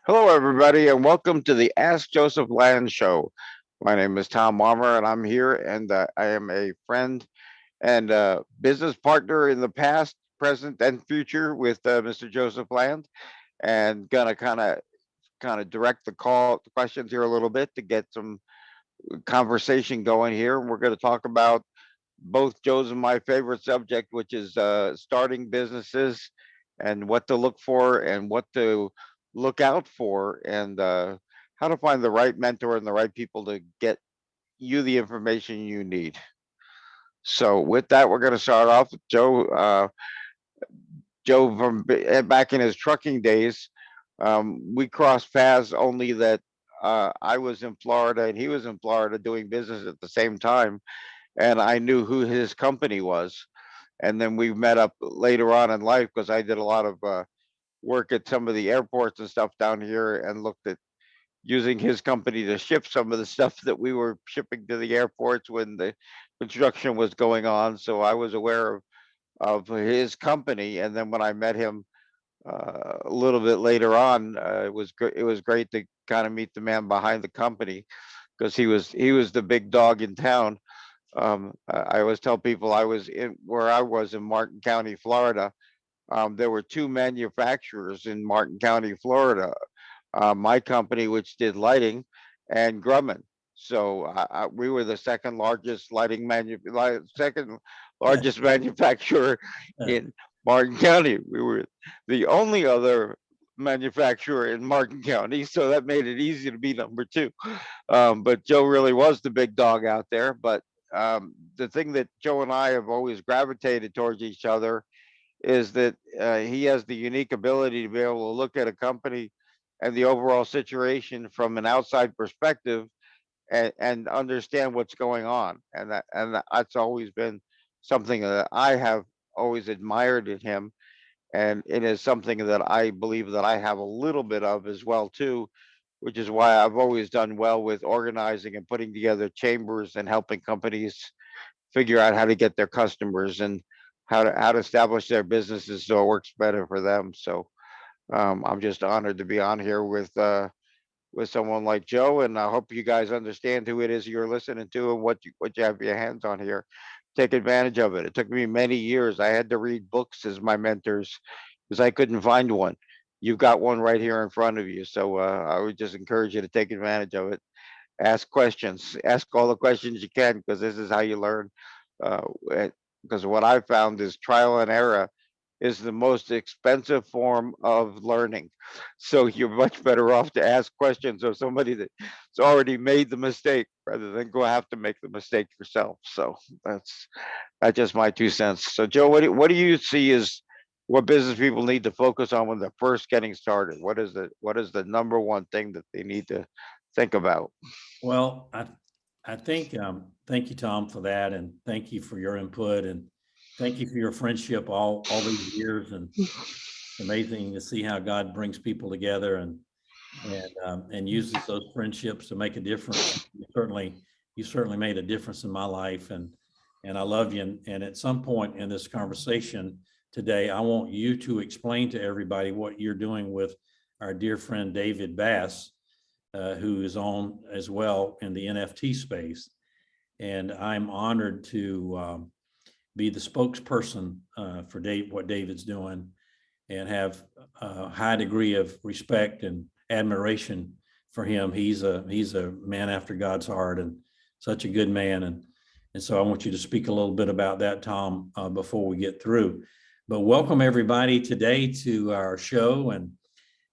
Hello, everybody, and welcome to the Ask Joseph Land Show. My name is Tom Warmer, and I'm here, and I am a friend and business partner in the past, present, and future with Mr. Joseph Land, and gonna kind of direct the questions here a little bit to get some conversation going here. And we're going to talk about both Joe's and my favorite subject, which is starting businesses and what to look for and what to look out for, and how to find the right mentor and the right people to get you the information you need. So, with that, we're going to start off with Joe. Joe, from back in his trucking days, we crossed paths only that I was in Florida and he was in Florida doing business at the same time, and I knew who his company was. And then we met up later on in life because I did a lot of work at some of the airports and stuff down here, and looked at using his company to ship some of the stuff that we were shipping to the airports when the construction was going on. So I was aware of his company. And then when I met him a little bit later on, it was great to kind of meet the man behind the company, because he was the big dog in town. I always tell people I was in where I was in Martin County, Florida. There were two manufacturers in Martin County, Florida. My company, which did lighting, and Grumman. So we were the second largest manufacturer in Martin County. We were the only other manufacturer in Martin County, so that made it easy to be number two. But Joe really was the big dog out there. But the thing that Joe and I have always gravitated towards each other is that he has the unique ability to be able to look at a company and the overall situation from an outside perspective, and understand what's going on. That's always been something that I have always admired in him, and it is something that I believe that I have a little bit of as well too, which is why I've always done well with organizing and putting together chambers and helping companies figure out how to get their customers and how to establish their businesses so it works better for them. So I'm just honored to be on here with someone like Joe, and I hope you guys understand who it is you're listening to and what you have your hands on here. Take advantage of it. It took me many years. I had to read books as my mentors because I couldn't find one. You've got one right here in front of you, so I would just encourage you to take advantage of it. Ask questions. Ask all the questions you can, because this is how you learn. Uh, because what I found is trial and error is the most expensive form of learning. So you're much better off to ask questions of somebody that's already made the mistake rather than go have to make the mistake yourself. So that's just my 2 cents. So Joe, what do you see as what business people need to focus on when they're first getting started? What is the number one thing that they need to think about? Well, I think thank you, Tom, for that, and thank you for your input, and thank you for your friendship all these years. And it's amazing to see how God brings people together and uses those friendships to make a difference. You certainly made a difference in my life, and I love you. And at some point in this conversation today, I want you to explain to everybody what you're doing with our dear friend David Bass, who is on as well in the NFT space. And I'm honored to be the spokesperson for what David's doing, and have a high degree of respect and admiration for him. He's a man after God's heart, and such a good man. And so I want you to speak a little bit about that, Tom, before we get through. But welcome everybody today to our show. And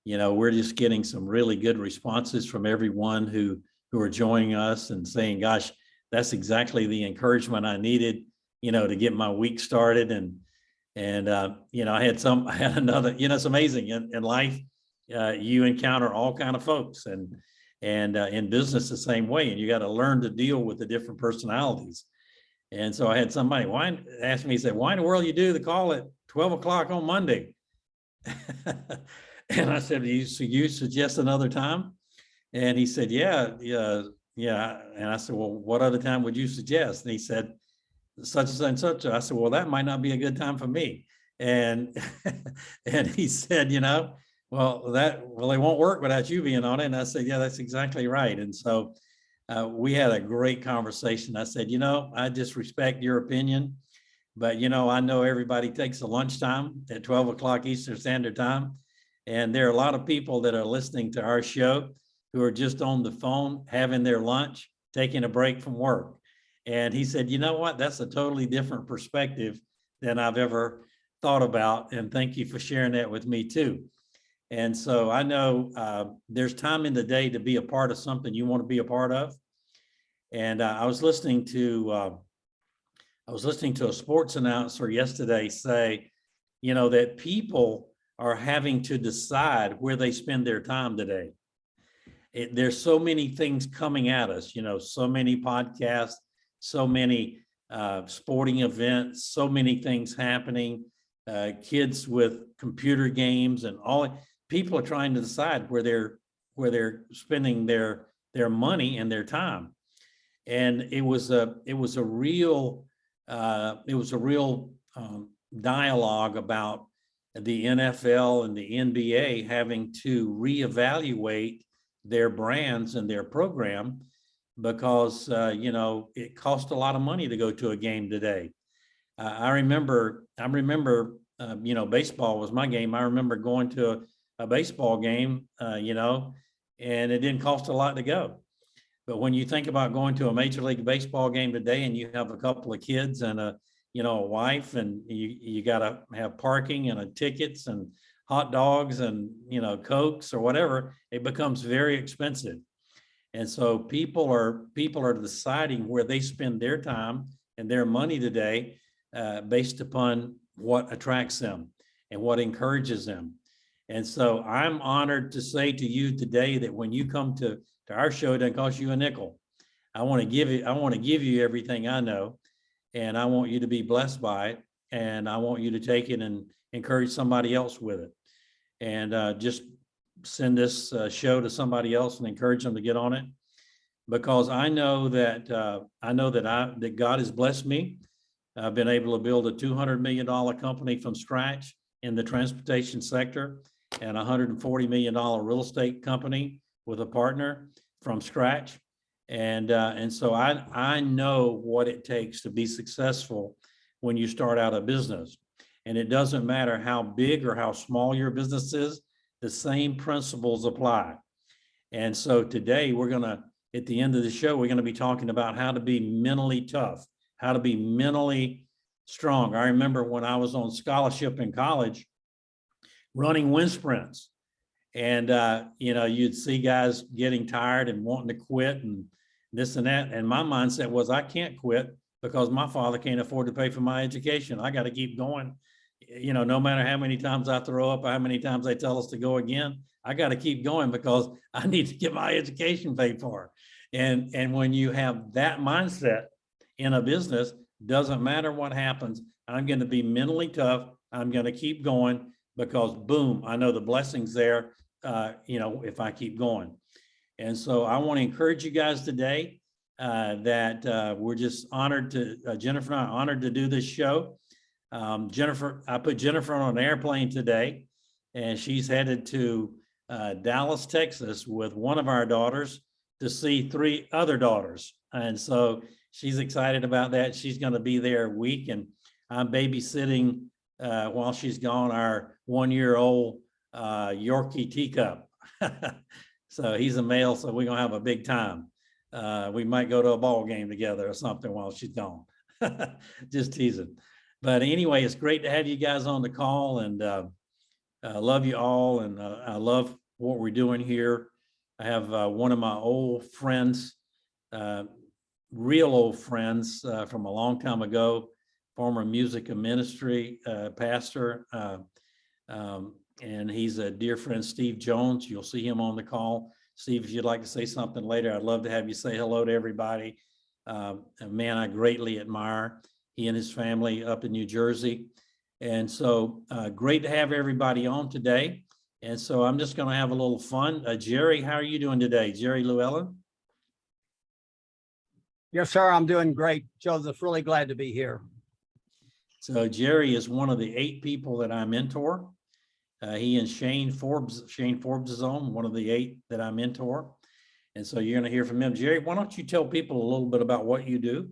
we're just getting some really good responses from everyone who are joining us and saying, gosh, that's exactly the encouragement I needed, to get my week started. And I had another, it's amazing in life. You encounter all kind of folks, and in business the same way, and you got to learn to deal with the different personalities. And so I had somebody ask me, he said, why in the world you do the call at 12 o'clock on Monday? And I said, you suggest another time? And he said, yeah. And I said, well, what other time would you suggest? And he said, such and such. I said, well, that might not be a good time for me. And and he said, Well, they won't work without you being on it. And I said, yeah, that's exactly right. And so we had a great conversation. I said, I just respect your opinion, but I know everybody takes a lunchtime at 12 o'clock Eastern Standard Time. And there are a lot of people that are listening to our show who are just on the phone, having their lunch, taking a break from work. And he said, you know what? That's a totally different perspective than I've ever thought about. And thank you for sharing that with me too. And so I know there's time in the day to be a part of something you want to be a part of. And I was listening to a sports announcer yesterday say, that people are having to decide where they spend their time today. There's so many things coming at us, so many podcasts, so many sporting events, so many things happening, kids with computer games and all. People are trying to decide where they're spending their money and their time. And it was a real dialogue about the NFL and the NBA having to reevaluate their brands and their program because it cost a lot of money to go to a game today. I remember baseball was my game. I remember going to a baseball game, and it didn't cost a lot to go. But when you think about going to a Major League Baseball game today and you have a couple of kids and a wife, and you got to have parking and tickets and hot dogs and, Cokes or whatever, it becomes very expensive. And so people are deciding where they spend their time and their money today based upon what attracts them and what encourages them. And so I'm honored to say to you today that when you come to our show, it doesn't cost you a nickel. I want to give you everything I know, and I want you to be blessed by it, and I want you to take it and encourage somebody else with it. And just send this show to somebody else and encourage them to get on it, because I know that God has blessed me. I've been able to build a $200 million company from scratch in the transportation sector, and a $140 million real estate company with a partner from scratch. And so I know what it takes to be successful when you start out a business. And it doesn't matter how big or how small your business is, the same principles apply. And so today at the end of the show, we're going to be talking about how to be mentally tough, how to be mentally strong. I remember when I was on scholarship in college, running wind sprints. And, you'd see guys getting tired and wanting to quit and this and that. And my mindset was, I can't quit because my father can't afford to pay for my education. I got to keep going. No matter how many times I throw up, how many times they tell us to go again, I got to keep going because I need to get my education paid for. And when you have that mindset in a business, doesn't matter what happens, I'm going to be mentally tough. I'm going to keep going because boom, I know the blessings there, if I keep going. And so I want to encourage you guys today that we're just honored Jennifer and I are honored to do this show. I put Jennifer on an airplane today, and she's headed to Dallas, Texas with one of our daughters to see 3 other daughters. And so she's excited about that. She's going to be there a week, and I'm babysitting while she's gone, our 1-year-old Yorkie teacup. So he's a male, so we're gonna have a big time. We might go to a ball game together or something while she's gone. Just teasing. But anyway, it's great to have you guys on the call, and I love you all, and I love what we're doing here. I have one of my old friends, real old friends from a long time ago, former music and ministry pastor, and he's a dear friend, Steve Jones. You'll see him on the call. Steve, if you'd like to say something later, I'd love to have you say hello to everybody. A man I greatly admire, he and his family up in New Jersey. And so great to have everybody on today. And so I'm just going to have a little fun. Jerry, how are you doing today? Jerry Llewellyn? Yes, sir. I'm doing great, Joseph. Really glad to be here. So Jerry is one of the 8 people that I mentor. He and Shane Forbes is on, one of the 8 that I mentor. And so you're going to hear from him. Jerry, why don't you tell people a little bit about what you do?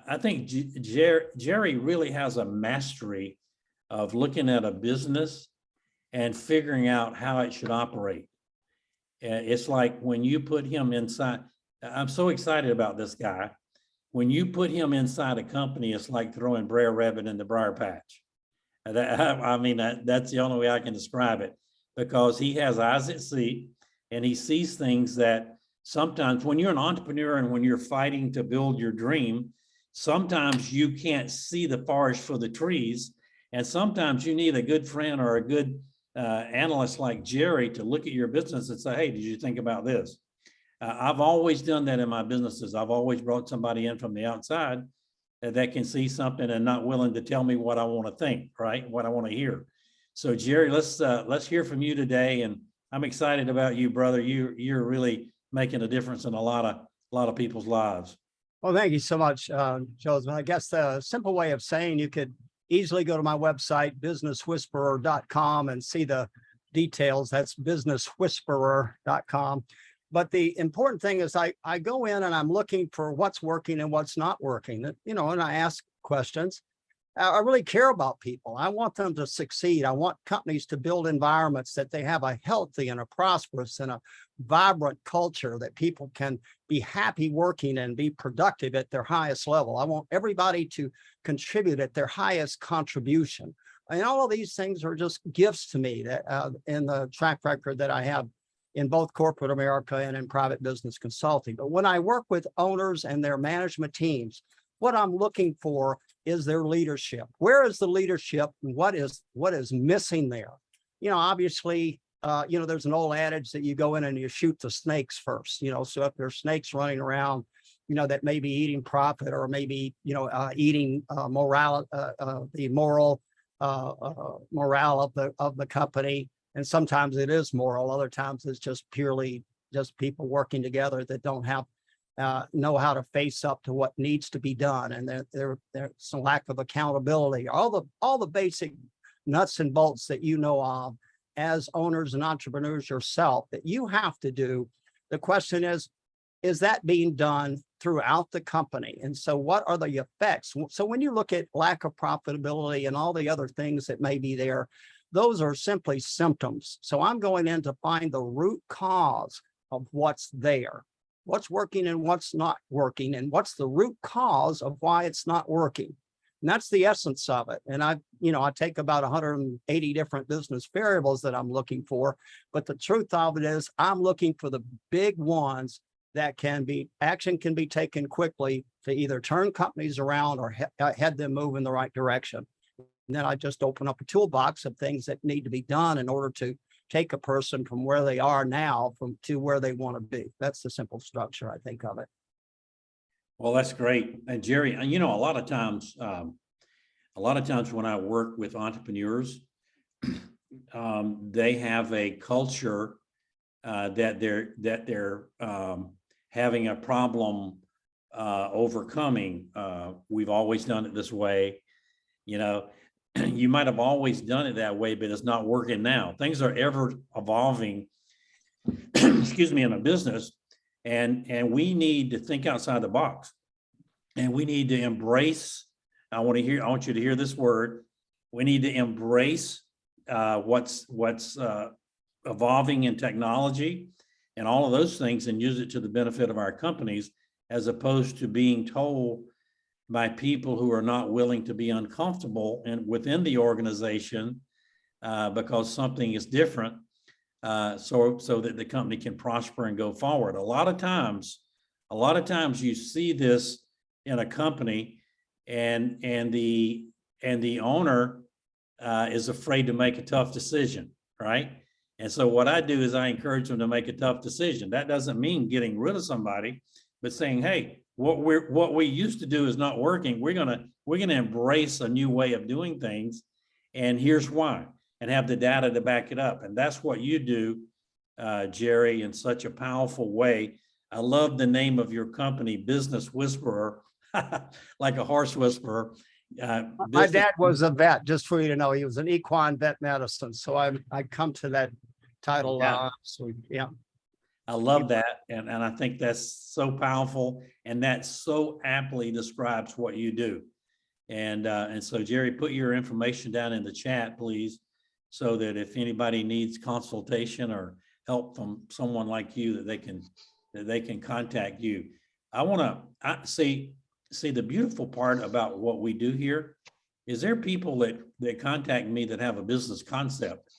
I think Jerry really has a mastery of looking at a business and figuring out how it should operate. It's like when you put him inside, I'm so excited about this guy. When you put him inside a company, it's like throwing Brer Rabbit in the briar patch. That's the only way I can describe it, because he has eyes that see, and he sees things that sometimes when you're an entrepreneur and when you're fighting to build your dream, sometimes you can't see the forest for the trees. And sometimes you need a good friend or a good analyst like Jerry to look at your business and say, hey, did you think about this? I've always done that in my businesses. I've always brought somebody in from the outside that can see something and not willing to tell me what I want to think, right? What I want to hear. So Jerry, let's hear from you today. And I'm excited about you, brother. You're really making a difference in a lot of people's lives. Well, thank you so much, Joseph. I guess the simple way of saying, you could easily go to my website, businesswhisperer.com, and see the details. That's businesswhisperer.com. But the important thing is I go in and I'm looking for what's working and what's not working, and I ask questions. I really care about people. I want them to succeed. I want companies to build environments that they have a healthy and a prosperous and a vibrant culture that people can be happy working and be productive at their highest level. I want everybody to contribute at their highest contribution. And all of these things are just gifts to me that in the track record that I have in both corporate America and in private business consulting. But when I work with owners and their management teams, what I'm looking for is their leadership. Where is the leadership and what is missing there? Obviously, there's an old adage that you go in and you shoot the snakes first, so if there's snakes running around, that may be eating profit or maybe, eating the moral morale of the company. And sometimes it is moral. Other times it's just purely just people working together that don't have know how to face up to what needs to be done, and there's some lack of accountability. All the basic nuts and bolts that you know of as owners and entrepreneurs yourself that you have to do. The question is that being done throughout the company? And so what are the effects? So when you look at lack of profitability and all the other things that may be there, those are simply symptoms. So I'm going in to find the root cause of what's there. What's working and what's not working, and what's the root cause of why it's not working. And that's the essence of it. And I take about 180 different business variables that I'm looking for, but the truth of it is I'm looking for the big ones that action can be taken quickly to either turn companies around or head them move in the right direction. And then I just open up a toolbox of things that need to be done in order to take a person from where they are now to where they want to be. That's the simple structure, I think, of it. Well, that's great. And Jerry, a lot of times when I work with entrepreneurs, they have a culture that they're having a problem overcoming. We've always done it this way. You might have always done it that way, but it's not working now. Things are ever evolving, in a business, and we need to think outside the box, and we need to embrace. I want you to hear this word. We need to embrace what's evolving in technology and all of those things, and use it to the benefit of our companies, as opposed to being told by people who are not willing to be uncomfortable and within the organization because something is different, so that the company can prosper and go forward. A lot of times you see this in a company, and the owner is afraid to make a tough decision, right? And so what I do is I encourage them to make a tough decision. That doesn't mean getting rid of somebody, but saying, hey, what we used to do is not working. We're gonna embrace a new way of doing things, and here's why, and have the data to back it up. And that's what you do, Jerry, in such a powerful way. I love the name of your company, Business Whisperer, like a horse whisperer. My this- dad was a vet, just for you to know. He was an equine vet medicine. So I come to that title. Yeah. So yeah. I love that. And I think that's so powerful. And that so aptly describes what you do. And so Jerry, put your information down in the chat, please, so that if anybody needs consultation or help from someone like you, that they can contact you. I see the beautiful part about what we do here is there are people that contact me that have a business concept.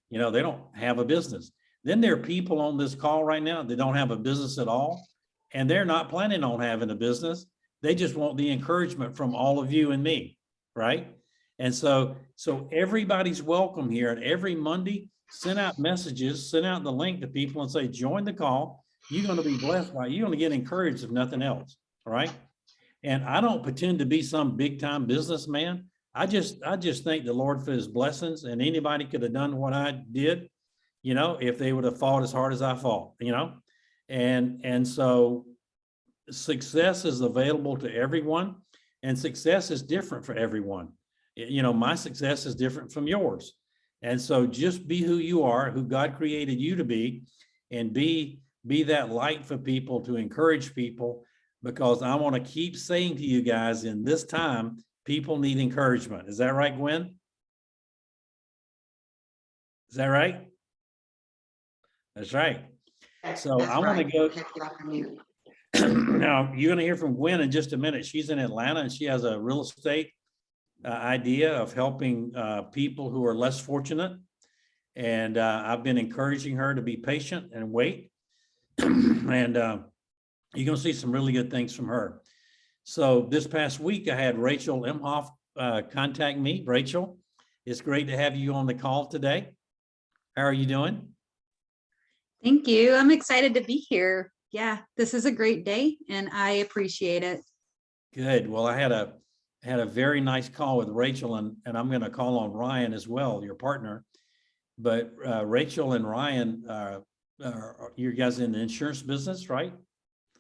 You know, they don't have a business. Then there are people on this call right now that don't have a business at all, and they're not planning on having a business. They just want the encouragement from all of you and me, right? And so everybody's welcome here. And every Monday, send out messages, send out the link to people and say, join the call. You're going to be blessed by it. You're going to get encouraged if nothing else, all right? And I don't pretend to be some big time businessman. I just thank the Lord for his blessings, and anybody could have done what I did, you know, if they would have fought as hard as I fought, you know? And so success is available to everyone, and success is different for everyone. You know, my success is different from yours. And so just be who you are, who God created you to be, and be that light for people, to encourage people, because I want to keep saying to you guys, in this time, people need encouragement. Is that right, Gwen? Is that right? That's right. So I want to go. Now, you're going to hear from Gwen in just a minute. She's in Atlanta, and she has a real estate idea of helping people who are less fortunate. And I've been encouraging her to be patient and wait. And you're going to see some really good things from her. So this past week, I had Rachel Emhoff contact me. Rachel, it's great to have you on the call today. How are you doing? Thank you. I'm excited to be here. Yeah, this is a great day and I appreciate it. Good. Well, I had a very nice call with Rachel, and I'm going to call on Ryan as well, your partner. But Rachel and Ryan, you guys in the insurance business, right?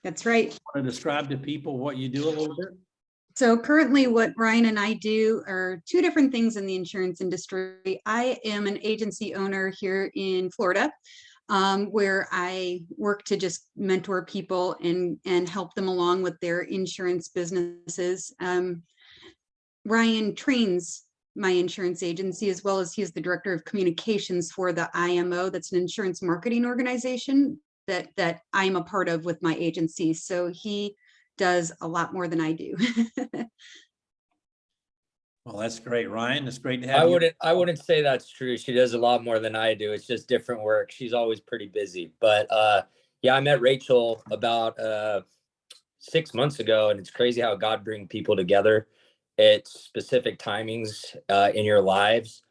That's right. Want to describe to people what you do a little bit? So currently what Ryan and I do are two different things in the insurance industry. I am an agency owner here in Florida, where I work to just mentor people and help them along with their insurance businesses. Ryan trains my insurance agency, as well as he's the director of communications for the IMO. That's an insurance marketing organization that I'm a part of with my agency. So he does a lot more than I do. Well, that's great, Ryan. It's great to have you. I wouldn't say that's true. She does a lot more than I do. It's just different work. She's always pretty busy. But yeah, I met Rachel about 6 months ago, and it's crazy how God brings people together at specific timings in your lives.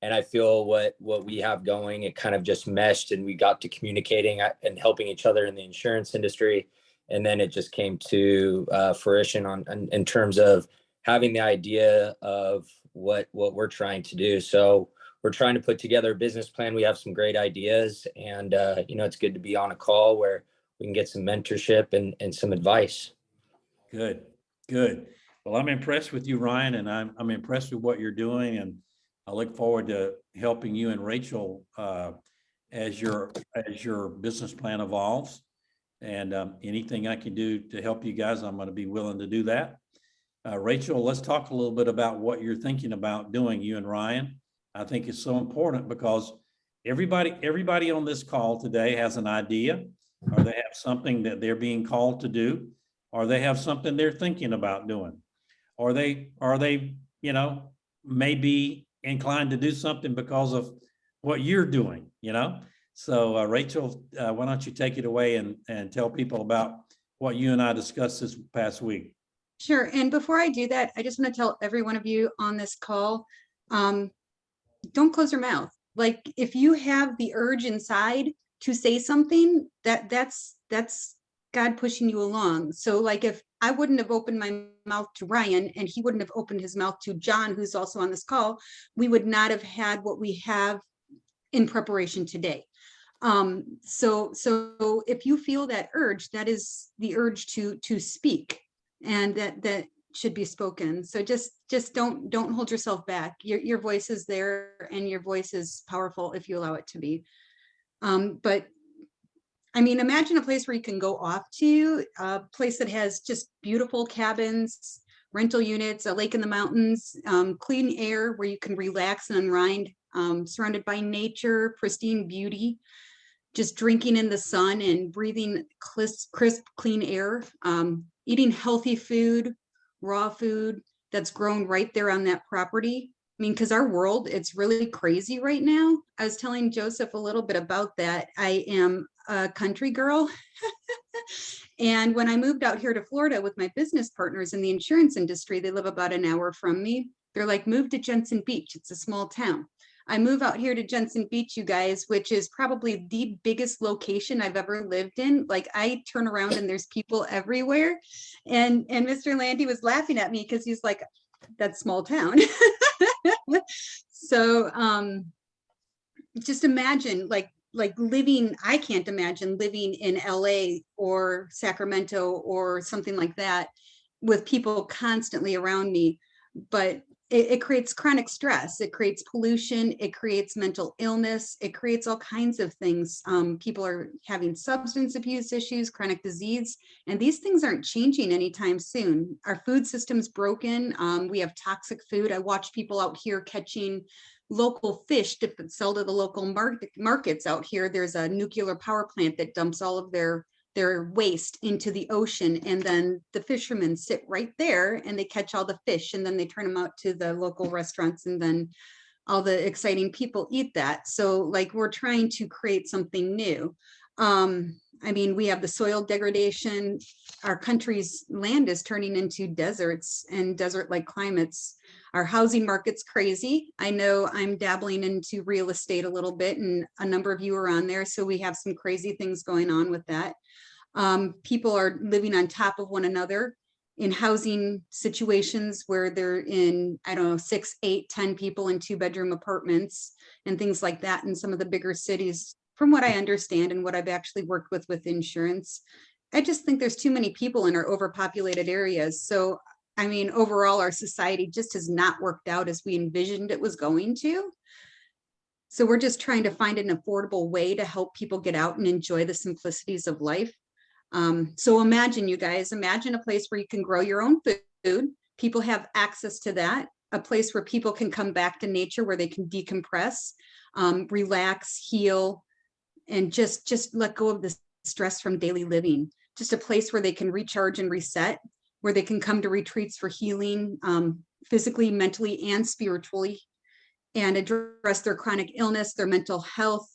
And I feel what we have going, it kind of just meshed, and we got to communicating and helping each other in the insurance industry. And then it just came to fruition in terms of having the idea of what we're trying to do. So we're trying to put together a business plan. We have some great ideas, and you know, it's good to be on a call where we can get some mentorship and some advice. Good. Well, I'm impressed with you, Ryan, and I'm impressed with what you're doing, and I look forward to helping you and Rachel as your business plan evolves. And anything I can do to help you guys, I'm going to be willing to do that. Rachel, let's talk a little bit about what you're thinking about doing, you and Ryan. I think it's so important because everybody on this call today has an idea, or they have something that they're being called to do, or they have something they're thinking about doing, or they, you know, may be inclined to do something because of what you're doing, you know? So Rachel, why don't you take it away and tell people about what you and I discussed this past week? Sure. And before I do that, I just want to tell every one of you on this call, don't close your mouth. Like, if you have the urge inside to say something, that's God pushing you along. So like, if I wouldn't have opened my mouth to Ryan and he wouldn't have opened his mouth to John, who's also on this call, we would not have had what we have in preparation today. So if you feel that urge, that is the urge to speak, and that should be spoken. So just don't hold yourself back. Your voice is there, and your voice is powerful if you allow it to be. But I mean, imagine a place where you can go off to, a place that has just beautiful cabins, rental units, a lake in the mountains, clean air where you can relax and unwind, surrounded by nature, pristine beauty, just drinking in the sun and breathing crisp, clean air, eating healthy food, raw food that's grown right there on that property. I mean, because our world, it's really crazy right now. I was telling Joseph a little bit about that. I am a country girl. And when I moved out here to Florida with my business partners in the insurance industry, they live about an hour from me. They're like, move to Jensen Beach. It's a small town. I move out here to Jensen Beach, you guys, which is probably the biggest location I've ever lived in. Like, I turn around and there's people everywhere. And Mr. Landy was laughing at me because he's like, that's small town. So just imagine like living, I can't imagine living in LA or Sacramento or something like that with people constantly around me. But it creates chronic stress, it creates pollution, it creates mental illness, it creates all kinds of things. People are having substance abuse issues, chronic disease, and these things aren't changing anytime soon. Our food system's broken. We have toxic food. I watch people out here catching local fish to sell to the local markets out here. There's a nuclear power plant that dumps all of their waste into the ocean, and then the fishermen sit right there and they catch all the fish, and then they turn them out to the local restaurants, and then all the exciting people eat that. So like, we're trying to create something new. I mean, we have the soil degradation. Our country's land is turning into deserts and desert-like climates. Our housing market's crazy. I know I'm dabbling into real estate a little bit, and a number of you are on there. So we have some crazy things going on with that. People are living on top of one another in housing situations where they're in, I don't know, 6, 8, 10 people in 2-bedroom apartments and things like that in some of the bigger cities, from what I understand and what I've actually worked with insurance. I just think there's too many people in our overpopulated areas. So, I mean, overall, our society just has not worked out as we envisioned it was going to. So we're just trying to find an affordable way to help people get out and enjoy the simplicities of life. So imagine, you guys, imagine a place where you can grow your own food. People have access to that. A place where people can come back to nature, where they can decompress, relax, heal, and just let go of the stress from daily living. Just a place where they can recharge and reset, where they can come to retreats for healing, physically, mentally, and spiritually, and address their chronic illness, their mental health,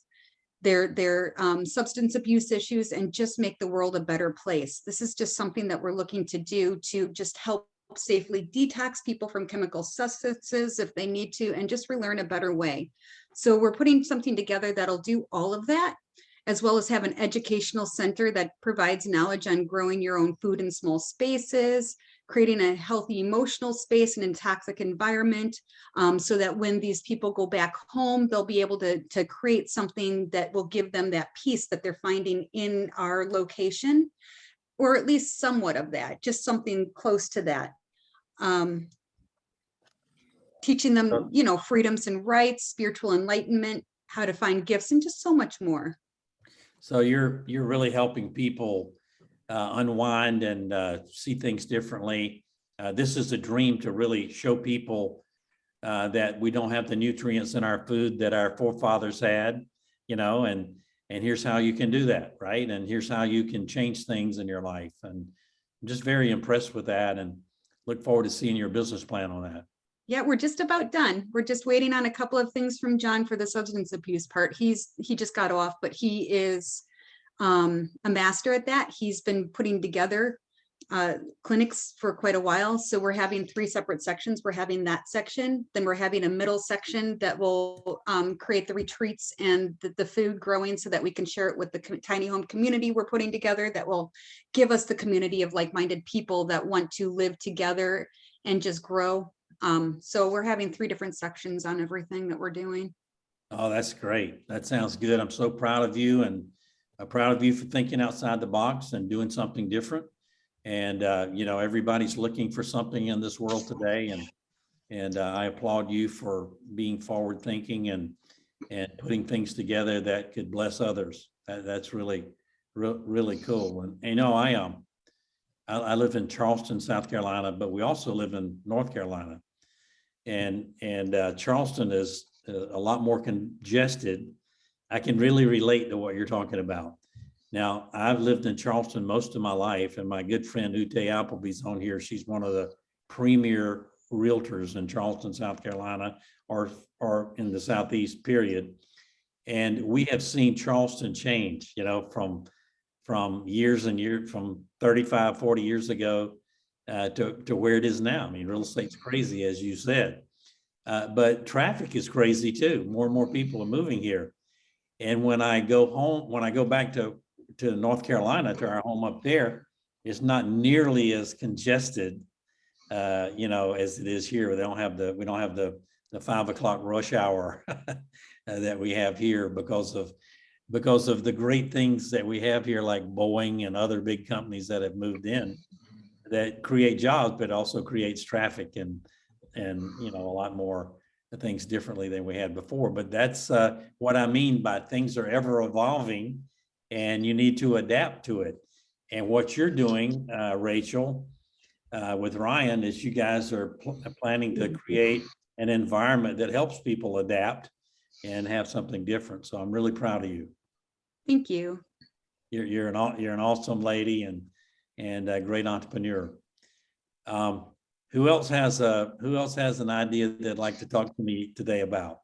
their substance abuse issues, and just make the world a better place. This is just something that we're looking to do to just help safely detox people from chemical substances if they need to, and just relearn a better way. So we're putting something together that'll do all of that, as well as have an educational center that provides knowledge on growing your own food in small spaces, creating a healthy emotional space and toxic environment, so that when these people go back home, they'll be able to create something that will give them that peace that they're finding in our location, or at least somewhat of that, just something close to that. Teaching them, you know, freedoms and rights, spiritual enlightenment, how to find gifts, and just so much more. So you're really helping people unwind and see things differently. This is a dream to really show people that we don't have the nutrients in our food that our forefathers had, you know, and here's how you can do that, right? And here's how you can change things in your life. And I'm just very impressed with that, and look forward to seeing your business plan on that. Yeah, we're just about done. We're just waiting on a couple of things from John for the substance abuse part. He just got off, but he is a master at that. He's been putting together clinics for quite a while. So we're having 3 separate sections. We're having that section, then we're having a middle section that will create the retreats and the food growing, so that we can share it with the tiny home community we're putting together, that will give us the community of like-minded people that want to live together and just grow. So we're having 3 different sections on everything that we're doing. Oh, that's great. That sounds good. I'm so proud of you, and I'm proud of you for thinking outside the box and doing something different. And, everybody's looking for something in this world today. And I applaud you for being forward thinking and putting things together that could bless others. That's really, really cool. And, I live in Charleston, South Carolina, but we also live in North Carolina. And Charleston is a lot more congested. I can really relate to what you're talking about. Now, I've lived in Charleston most of my life, and my good friend Ute Appleby's on here. She's one of the premier realtors in Charleston, South Carolina, or in the Southeast period. And we have seen Charleston change, from years and years, from 35, 40 years ago to where it is now. I mean, real estate's crazy, as you said. But traffic is crazy too. More and more people are moving here. And when I go back to North Carolina, to our home up there, it's not nearly as congested, as it is here. We don't have the 5 o'clock rush hour that we have here because of the great things that we have here, like Boeing and other big companies that have moved in that create jobs, but also creates traffic and a lot more things differently than we had before. But that's what I mean by things are ever evolving and you need to adapt to it. And what you're doing, Rachel, with Ryan, is you guys are planning to create an environment that helps people adapt and have something different. So I'm really proud of you. Thank you. You're an awesome lady and a great entrepreneur. Who else has an idea they'd like to talk to me today about?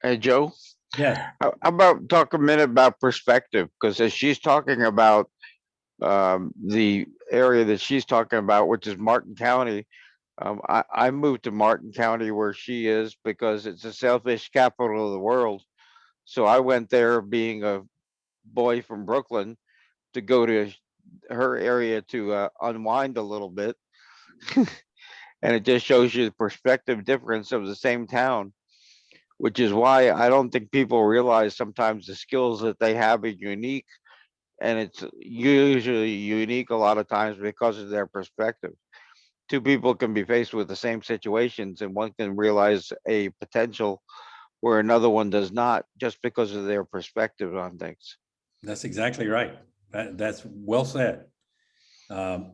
Hey, Joe, Yeah. how about talk a minute about perspective? Because as she's talking about the area that she's talking about, which is Martin County, I moved to Martin County where she is because it's the sailfish capital of the world. So I went there being a boy from Brooklyn to go to her area to unwind a little bit. And it just shows you the perspective difference of the same town, which is why I don't think people realize sometimes the skills that they have are unique. And it's usually unique a lot of times because of their perspective. Two people can be faced with the same situations and one can realize a potential where another one does not, just because of their perspective on things. That's exactly right. That's well said.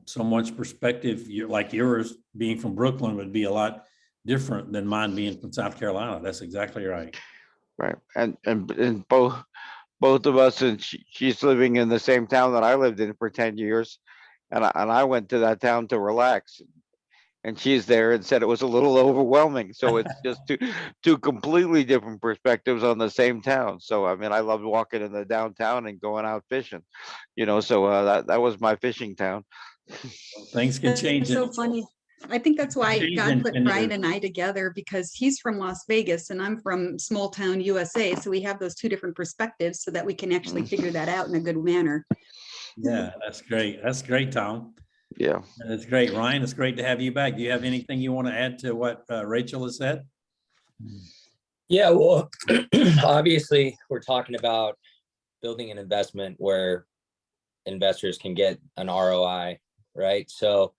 Someone's perspective, like yours being from Brooklyn, would be a lot different than mine being from South Carolina. That's exactly right. Right. And both of us, and she's living in the same town that I lived in for 10 years. And I went to that town to relax. And she's there and said it was a little overwhelming. So it's just two completely different perspectives on the same town. So I mean, I loved walking in the downtown and going out fishing, so that was my fishing town. Things can change. That's so funny. I think that's why Change God in put 10 Ryan years. and I together, because he's from Las Vegas and I'm from small town USA. So we have those two different perspectives so that we can actually figure that out in a good manner. Yeah, that's great. That's great, Tom. Yeah. That's great. Ryan, it's great to have you back. Do you have anything you want to add to what Rachel has said? Yeah, well, obviously, we're talking about building an investment where investors can get an ROI, right? So,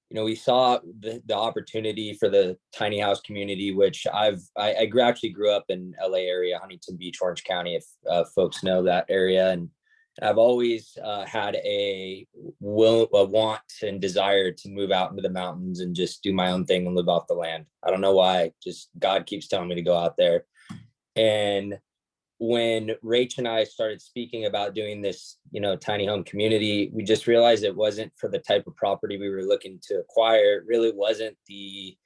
we saw the opportunity for the tiny house community, which I actually grew up in LA area, Huntington Beach, Orange County, if folks know that area. And I've always had a want and desire to move out into the mountains and just do my own thing and live off the land. I don't know why, just God keeps telling me to go out there. And when Rach and I started speaking about doing this, tiny home community, we just realized it wasn't for the type of property we were looking to acquire. It really wasn't we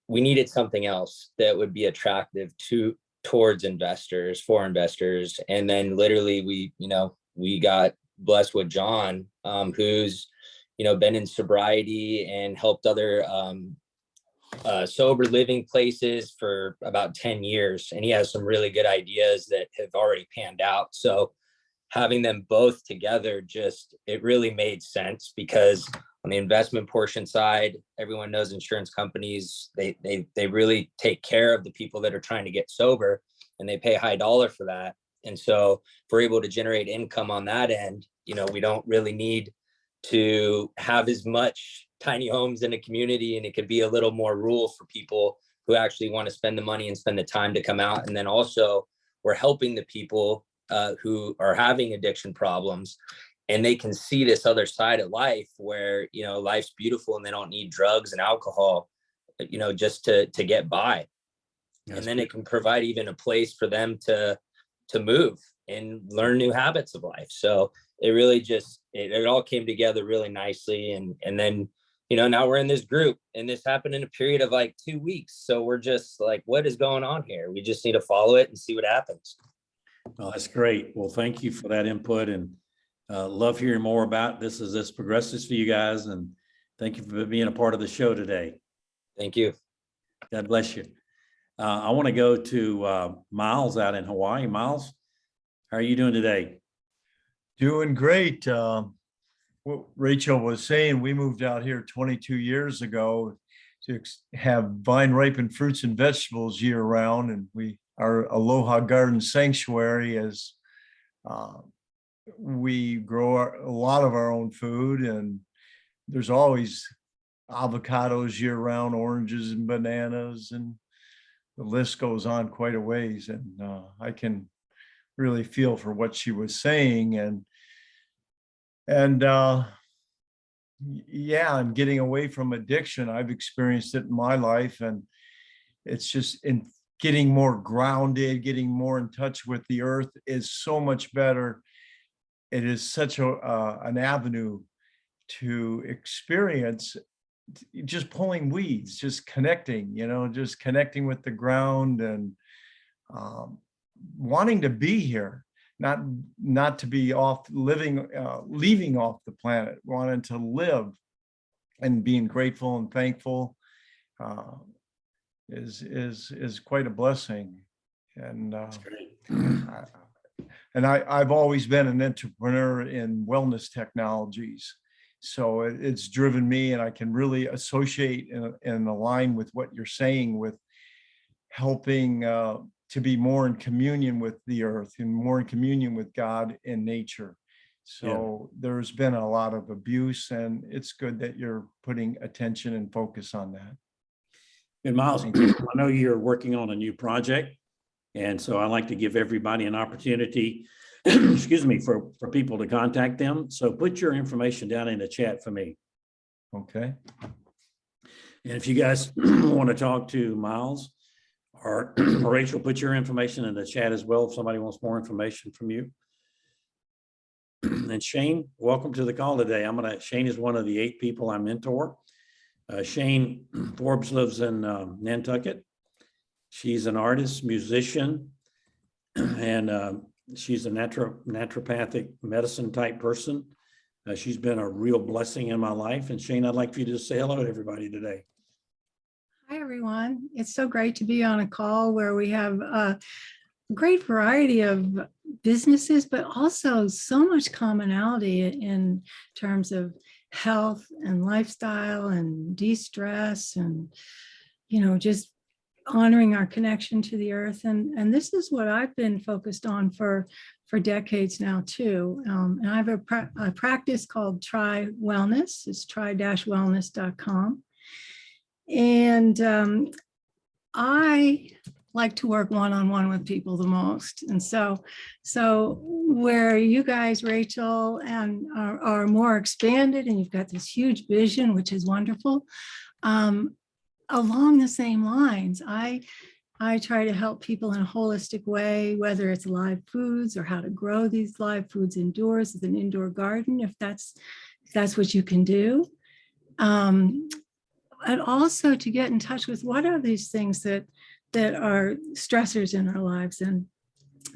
needed something else that would be attractive towards investors, for investors. And then literally we got blessed with John, who's, been in sobriety and helped other sober living places for about 10 years. And he has some really good ideas that have already panned out. So having them both together, it really made sense, because on the investment portion side, everyone knows insurance companies, they really take care of the people that are trying to get sober, and they pay high dollar for that. And so if we're able to generate income on that end, we don't really need to have as much tiny homes in a community, and it could be a little more rural for people who actually want to spend the money and spend the time to come out. And then also we're helping the people who are having addiction problems, and they can see this other side of life where, life's beautiful and they don't need drugs and alcohol, just to get by. And then it can provide even a place for them to move and learn new habits of life. So it really just, it all came together really nicely. And then, now we're in this group, and this happened in a period of like 2 weeks. So we're just like, what is going on here? We just need to follow it and see what happens. Well, that's great. Well, thank you for that input, and love hearing more about this as this progresses for you guys. And thank you for being a part of the show today. Thank you. God bless you. I want to go to Miles out in Hawaii. Miles, how are you doing today? Doing great. What Rachel was saying, we moved out here 22 years ago to have vine ripened fruits and vegetables year round. And our Aloha Garden Sanctuary is, we grow a lot of our own food, and there's always avocados year round, oranges and bananas, and the list goes on quite a ways. And I can really feel for what she was saying. And yeah, I'm getting away from addiction. I've experienced it in my life, and it's just in getting more grounded, getting more in touch with the earth is so much better. It is such an avenue to experience just pulling weeds, just connecting, just connecting with the ground, and wanting to be here. Not to be leaving off the planet, wanting to live, and being grateful and thankful is quite a blessing. And That's great. I've always been an entrepreneur in wellness technologies, so it's driven me, and I can really associate and align with what you're saying with helping to be more in communion with the earth and more in communion with God and nature. So there's been a lot of abuse, and it's good that you're putting attention and focus on that. And Miles, I know you're working on a new project, and so I like to give everybody an opportunity, excuse me, for people to contact them. So put your information down in the chat for me. Okay. And if you guys want to talk to Miles or Rachel, put your information in the chat as well if somebody wants more information from you. And Shane, welcome to the call today. Shane is one of the 8 people I mentor. Shane Forbes lives in Nantucket. She's an artist, musician, and she's a naturopathic medicine type person. She's been a real blessing in my life. And Shane, I'd like for you to say hello to everybody today. Hi, everyone. It's so great to be on a call where we have a great variety of businesses, but also so much commonality in terms of health and lifestyle and de-stress and, just honoring our connection to the earth. And this is what I've been focused on for decades now too. And I have a practice called Try Wellness. It's try-wellness.com. And I like to work one-on-one with people the most. And so where you guys, Rachel, and are more expanded, and you've got this huge vision, which is wonderful, along the same lines, I try to help people in a holistic way, whether it's live foods or how to grow these live foods indoors with an indoor garden, if that's what you can do. And also to get in touch with what are these things that are stressors in our lives. And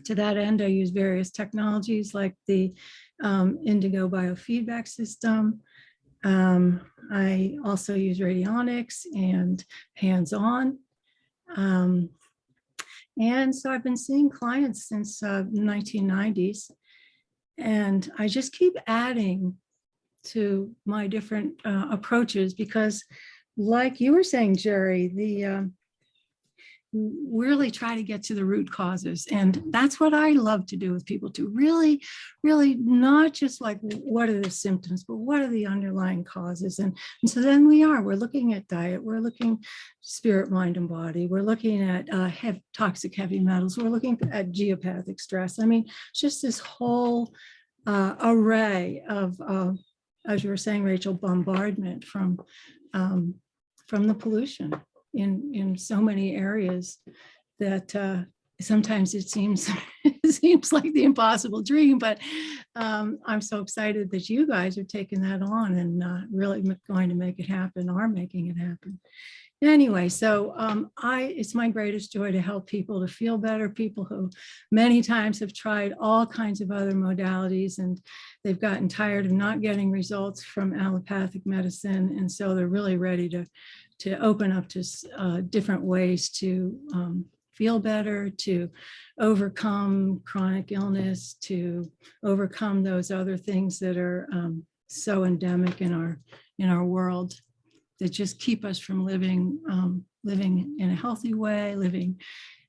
to that end, I use various technologies like the Indigo biofeedback system. I also use radionics and hands-on. And so I've been seeing clients since the 1990s. And I just keep adding to my different approaches because, like you were saying, Jerry, really try to get to the root causes. And that's what I love to do with people, to really, really not just like, what are the symptoms, but what are the underlying causes? And so then we're looking at diet, we're looking spirit, mind, and body, we're looking at toxic heavy metals, we're looking at geopathic stress. I mean, it's just this whole array of, as you were saying, Rachel, bombardment from the pollution in so many areas that sometimes it seems it seems like the impossible dream. But I'm so excited that you guys are taking that on and really going to make it happen, are making it happen. Anyway, so it's my greatest joy to help people to feel better, people who many times have tried all kinds of other modalities and they've gotten tired of not getting results from allopathic medicine. And so they're really ready to open up to different ways to feel better, to overcome chronic illness, to overcome those other things that are so endemic in our world, that just keep us from living in a healthy way, living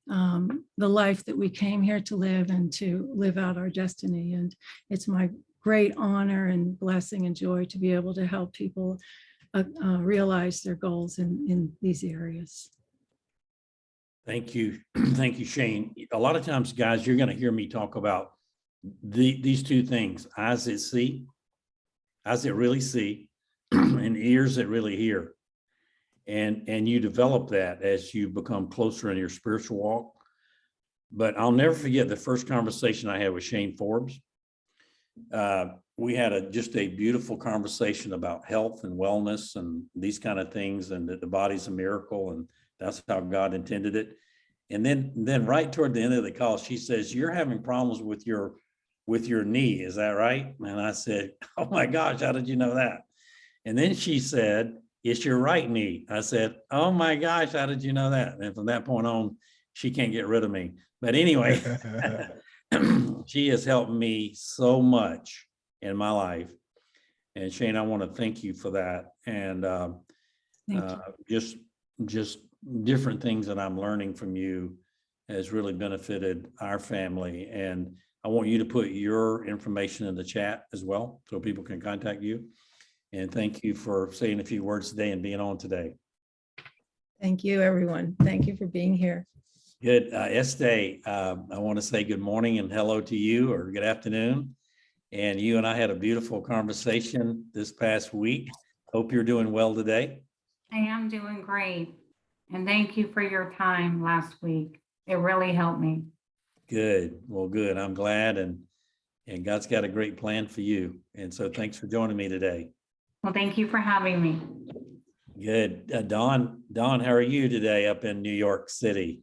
the life that we came here to live and to live out our destiny. And it's my great honor and blessing and joy to be able to help people realize their goals in these areas. Thank you. Thank you, Shane. A lot of times, guys, you're going to hear me talk about these two things: eyes that see, eyes that really see, and ears that really hear. And you develop that as you become closer in your spiritual walk. But I'll never forget the first conversation I had with Shane Forbes. We had just a beautiful conversation about health and wellness and these kind of things, and that the body's a miracle and that's how God intended it. And then right toward the end of the call, she says, "You're having problems with your knee, is that right?" And I said, "Oh my gosh, how did you know that?" And then she said, "It's your right knee." I said, "Oh my gosh, how did you know that?" And from that point on, she can't get rid of me. But anyway, she has helped me so much in my life. And Shane, I want to thank you for that. And just different things that I'm learning from you has really benefited our family. And I want you to put your information in the chat as well, so people can contact you. And thank you for saying a few words today and being on today. Thank you, everyone. Thank you for being here. Good. Estee, I want to say good morning and hello to you, or good afternoon. And you and I had a beautiful conversation this past week. Hope you're doing well today. I am doing great. And thank you for your time last week. It really helped me. Good. Well, good. I'm glad. And God's got a great plan for you. And so thanks for joining me today. Well, thank you for having me. Good. Dawn, how are you today up in New York City?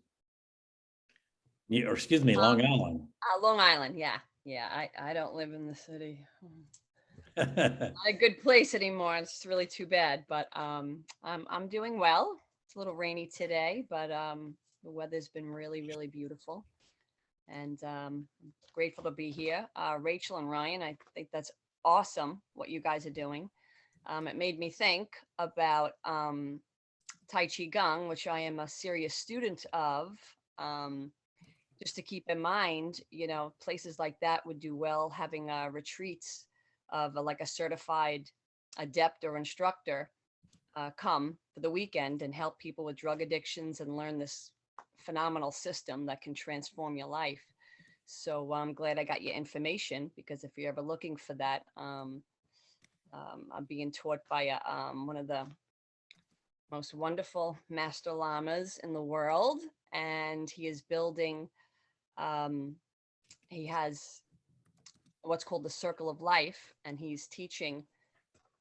Or excuse me, Long Island. Long Island, yeah. I don't live in the city. Not a good place anymore. It's really too bad. But I'm doing well. It's a little rainy today, but the weather's been really, really beautiful. And I'm grateful to be here. Rachel and Ryan, I think that's awesome what you guys are doing. It made me think about Tai Chi Gong, which I am a serious student of. Just to keep in mind, places like that would do well having retreats of like a certified adept or instructor come for the weekend and help people with drug addictions and learn this phenomenal system that can transform your life. So I'm glad I got your information, because if you're ever looking for that, I'm being taught by one of the most wonderful master lamas in the world, and he is building he has what's called the Circle of Life, and he's teaching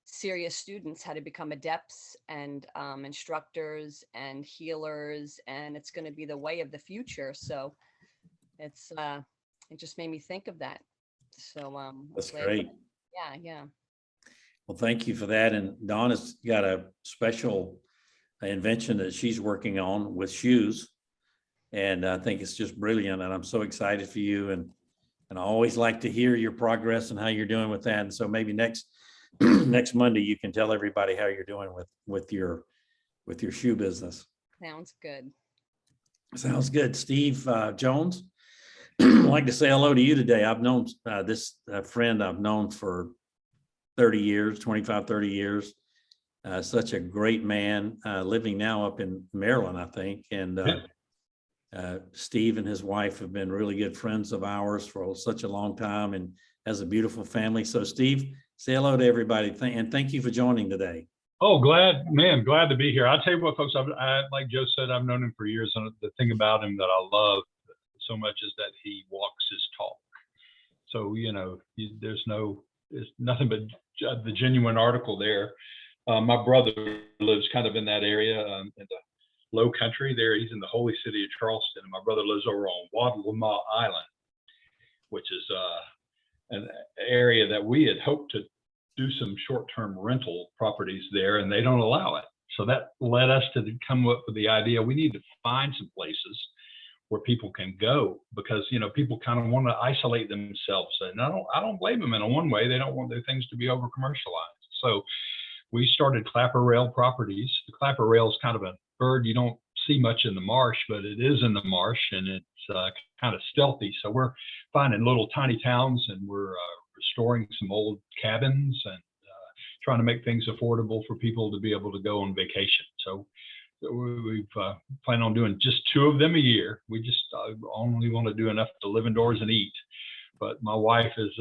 serious students how to become adepts and instructors and healers, and it's going to be the way of the future. So it just made me think of that. So that's great. Yeah. Well, thank you for that. And Dawn has got a special invention that she's working on with shoes. And I think it's just brilliant. And I'm so excited for you. And I always like to hear your progress and how you're doing with that. And so maybe next Monday, you can tell everybody how you're doing with your shoe business. Sounds good. Sounds good. Steve Jones, I'd like to say hello to you today. I've known this friend I've known for 30 years, 25, 30 years. Such a great man, living now up in Maryland, I think. And Steve and his wife have been really good friends of ours for such a long time and has a beautiful family. So Steve, say hello to everybody and thank you for joining today. Oh, glad to be here. I'll tell you what, folks, like Joe said, I've known him for years. And the thing about him that I love so much is that he walks his talk. So, there's nothing but the genuine article there. My brother lives kind of in that area, in the low country there. He's in the holy city of Charleston. And my brother lives over on Wadlama Island, which is an area that we had hoped to do some short-term rental properties there, and they don't allow it. So that led us to come up with the idea we need to find some places where people can go, because people kind of want to isolate themselves, and I don't blame them in one way. They don't want their things to be over commercialized. So we started Clapper Rail Properties. The Clapper Rail is kind of a bird you don't see much in the marsh, but it is in the marsh, and it's kind of stealthy. So we're finding little tiny towns, and we're restoring some old cabins and trying to make things affordable for people to be able to go on vacation. So we've planned on doing just 2 of them a year. We just only want to do enough to live indoors and eat. But my wife is,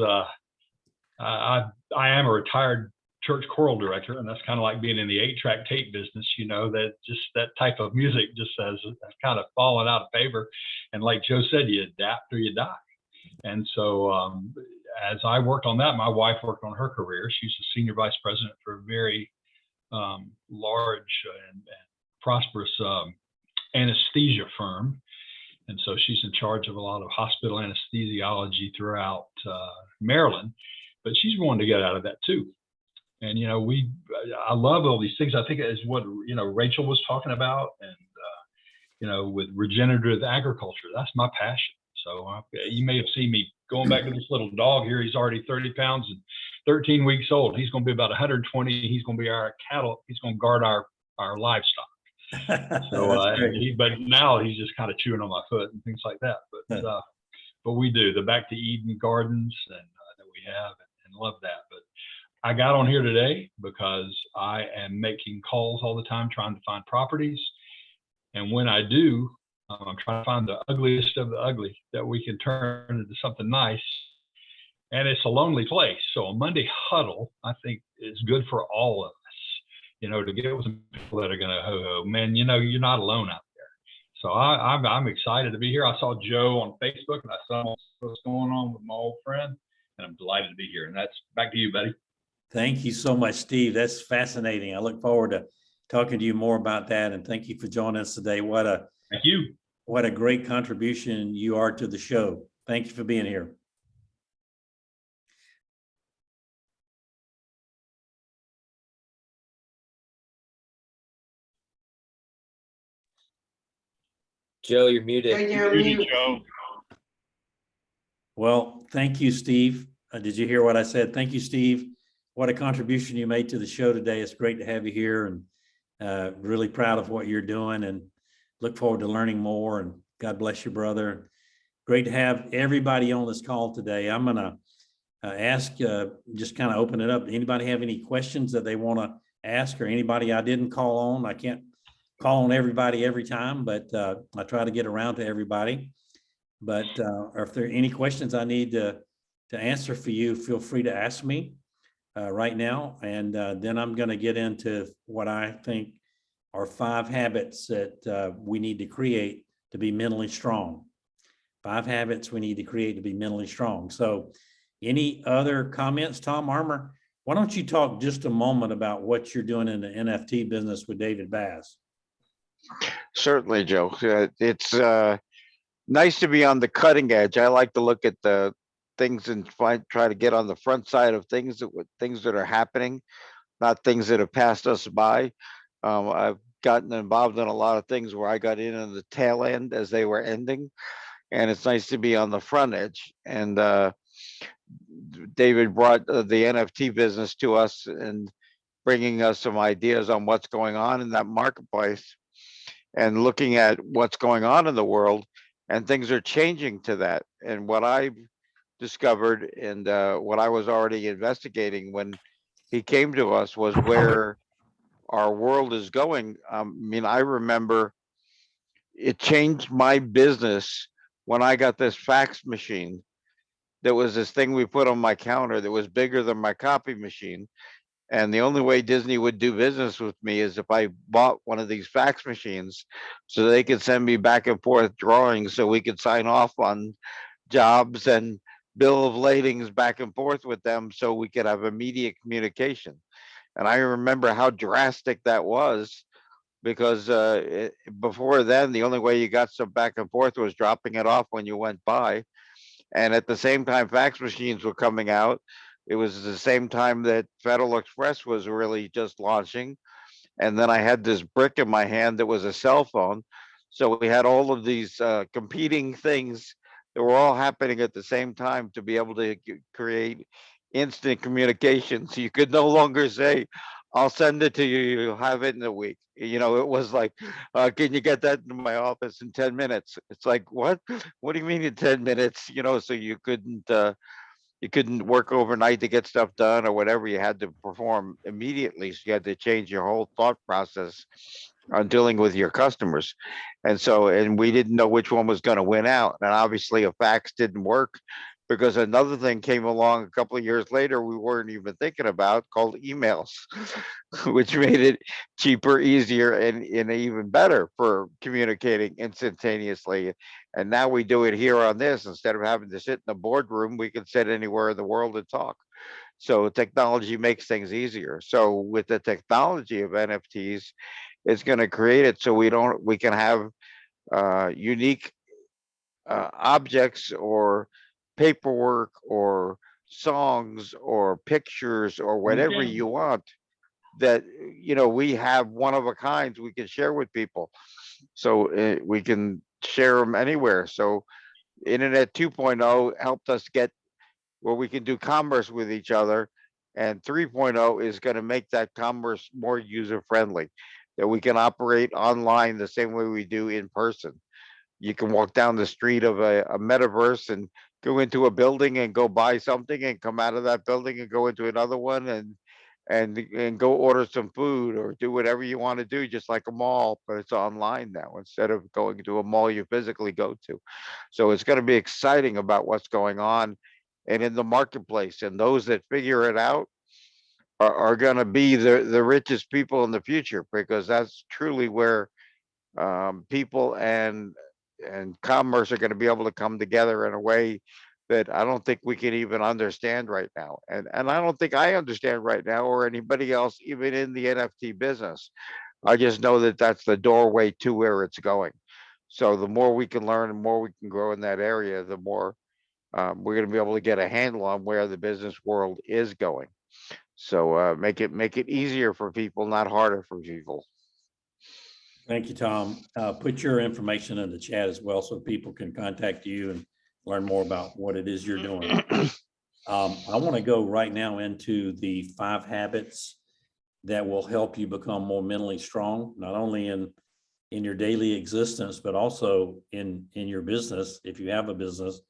I am a retired church choral director, and that's kind of like being in the 8-track tape business, that type of music just has kind of fallen out of favor. And like Joe said, you adapt or you die. And so as I worked on that, my wife worked on her career. She's a senior vice president for a very large and prosperous anesthesia firm. And so she's in charge of a lot of hospital anesthesiology throughout Maryland, but she's wanting to get out of that too. And, I love all these things. I think is what, Rachel was talking about, and, with regenerative agriculture, that's my passion. So you may have seen me going back to this little dog here. He's already 30 pounds and 13 weeks old. He's going to be about 120. He's going to be our cattle. He's going to guard our livestock. So, but now he's just kind of chewing on my foot and things like that. But we do the Back to Eden gardens and that we have, and love that. But I got on here today because I am making calls all the time, trying to find properties. And when I do, I'm trying to find the ugliest of the ugly that we can turn into something nice. And it's a lonely place. So a Monday huddle, I think, is good for all of us, to get with some people that are going to, oh, man, you're not alone out there. So I'm excited to be here. I saw Joe on Facebook, and I saw what's going on with my old friend, and I'm delighted to be here. And that's back to you, buddy. Thank you so much, Steve. That's fascinating. I look forward to talking to you more about that. And thank you for joining us today. Thank you. What a great contribution you are to the show. Thank you for being here. Joe, you're muted. Joe. Well, thank you, Steve. Did you hear what I said? Thank you, Steve. What a contribution you made to the show today. It's great to have you here, and really proud of what you're doing, and look forward to learning more. And God bless you, brother. Great to have everybody on this call today. I'm going to ask, just kind of open it up. Anybody have any questions that they want to ask, or anybody I didn't call on? I can't call on everybody every time, but I try to get around to everybody. But or if there are any questions I need to answer for you, feel free to ask me right now. And then I'm going to get into what I think are 5 habits that we need to create to be mentally strong. 5 habits we need to create to be mentally strong. So any other comments, Tom Armour? Why don't you talk just a moment about what you're doing in the NFT business with David Bass? Certainly, Joe. It's nice to be on the cutting edge. I like to look at the things and try to get on the front side of things that are happening, not things that have passed us by. I've gotten involved in a lot of things where I got in on the tail end as they were ending, and it's nice to be on the front edge. And David brought the NFT business to us and bringing us some ideas on what's going on in that marketplace. and looking at what's going on in the world, and things are changing to that. And what I've discovered and what I was already investigating when he came to us was where our world is going. I mean, I remember it changed my business when I got this fax machine. There was this thing we put on my counter that was bigger than my copy machine. And the only way Disney would do business with me is if I bought one of these fax machines so they could send me back and forth drawings so we could sign off on jobs and bill of ladings back and forth with them so we could have immediate communication. And I remember how drastic that was because before then, the only way you got some back and forth was dropping it off when you went by. And at the same time, fax machines were coming out. It was the same time that Federal Express was really just launching. And then I had this brick in my hand that was a cell phone. So we had all of these competing things that were all happening at the same time to be able to create instant communication. So you could no longer say, I'll send it to you, you'll have it in a week. You know, it was like, can you get that into my office in 10 minutes? It's like, what? What do you mean in 10 minutes? You know, so you couldn't work overnight to get stuff done or whatever. You had to perform immediately. So you had to change your whole thought process on dealing with your customers. And we didn't know which one was going to win out. And obviously a fax didn't work because another thing came along a couple of years later we weren't even thinking about, called emails, which made it cheaper, easier, and even better for communicating instantaneously. And now we do it here on this. Instead of having to sit in the boardroom, we can sit anywhere in the world and talk. So technology makes things easier. So with the technology of NFTs, it's going to create it so we can have unique objects or paperwork or songs or pictures or whatever Okay. you want that, you know, we have one of a kinds we can share with people. So we can share them anywhere. So Internet 2.0 helped us get where we can do commerce with each other. And 3.0 is going to make that commerce more user friendly, that we can operate online the same way we do in person. You can walk down the street of a metaverse and go into a building and go buy something and come out of that building and go into another one and go order some food or do whatever you want to do, just like a mall, but it's online now instead of going to a mall you physically go to. So it's going to be exciting about what's going on and in the marketplace. And those that figure it out are going to be the richest people in the future, because that's truly where people and commerce are going to be able to come together in a way that I don't think we can even understand right now. And I don't think I understand right now, or anybody else, even in the NFT business. I just know that that's the doorway to where it's going. So the more we can learn, the more we can grow in that area, the more we're going to be able to get a handle on where the business world is going. So make it easier for people, not harder for people. Thank you, Tom. Put your information in the chat as well so people can contact you and learn more about what it is you're doing. I want to go right now into the 5 habits that will help you become more mentally strong, not only in your daily existence, but also in your business, if you have a business.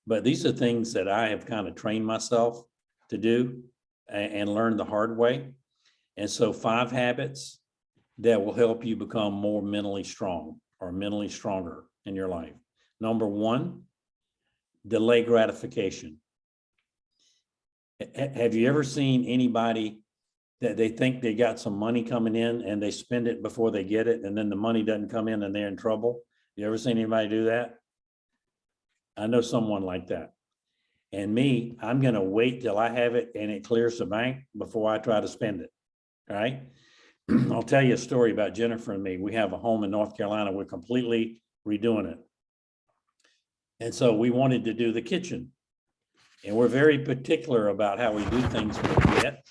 But these are things that I have kind of trained myself to do and learned the hard way. And so 5 habits that will help you become more mentally strong or mentally stronger in your life. Number 1, delay gratification. Have you ever seen anybody that they think they got some money coming in and they spend it before they get it, and then the money doesn't come in and they're in trouble? You ever seen anybody do that? I know someone like that. And me, I'm going to wait till I have it and it clears the bank before I try to spend it. All right. I'll tell you a story about Jennifer and me. We have a home in North Carolina. We're completely redoing it. And so we wanted to do the kitchen. And we're very particular about how we do things with debt.